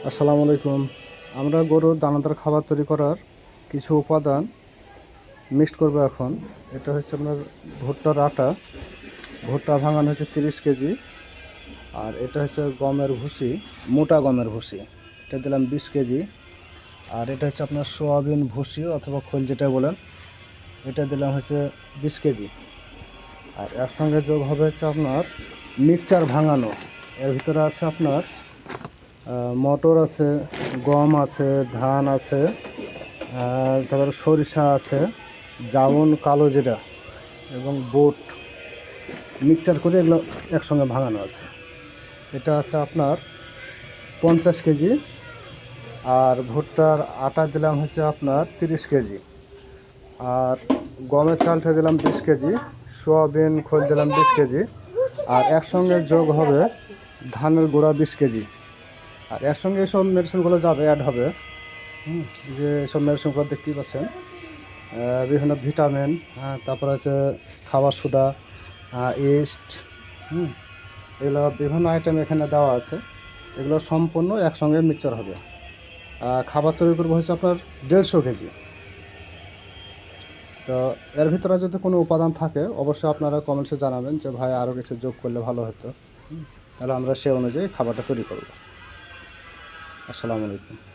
আসসালামু আলাইকুম। আমরা গরুর দানাদার খাবার তৈরি করার কিছু উপাদান মিক্সড করব এখন। এটা হচ্ছে আপনার ভুট্টার আটা, ভুট্টা ভাঙানো হচ্ছে 30 কেজি। আর এটা হচ্ছে গমের ভুসি, মোটা গমের ভুসি, এটা দিলাম 20 কেজি। আর এটা হচ্ছে আপনার সোয়াবিন ভুসি অথবা খোল যেটা বলেন, এটা দিলাম হচ্ছে 20 কেজি। আর এর সঙ্গে যোগ হবে হচ্ছে আপনার মিক্সচার ভাঙানো। এর ভিতরে আছে আপনার মটর আছে, গম আছে, ধান আছে, তারপরে সরিষা আছে, জাউন, কালো জিরা এবং বুট মিক্সচার করে এগুলো একসঙ্গে ভাঙানো আছে। এটা আছে আপনার 50 কেজি। আর ভুট্টার আটা দিলাম হচ্ছে আপনার 30 কেজি। আর গমের চালটা দিলাম 20 কেজি, সোয়াবিন খোল দিলাম 20 কেজি। আর একসঙ্গে যোগ হবে ধানের গুঁড়া 20 কেজি। আর এর সঙ্গে এসব মেডিসিনগুলো যাবে, অ্যাড হবে। যে সব মেডিসিনগুলো দেখতেই পাচ্ছেন, বিভিন্ন ভিটামিন, তারপর আছে খাবার সোডা, ইস্ট, এগুলো বিভিন্ন আইটেম এখানে দেওয়া আছে। এগুলো সম্পূর্ণ একসঙ্গে মিক্সচার হবে। খাবার তৈরি করবো হচ্ছে আপনার 150 কেজি। তো এর ভিতরে যদি কোনো উপাদান থাকে অবশ্যই আপনারা কমেন্টসে জানাবেন যে ভাই আরও কিছু যোগ করলে ভালো হতো। তাহলে আমরা সে অনুযায়ী খাবারটা তৈরি করব। আসসালামু আলাইকুম।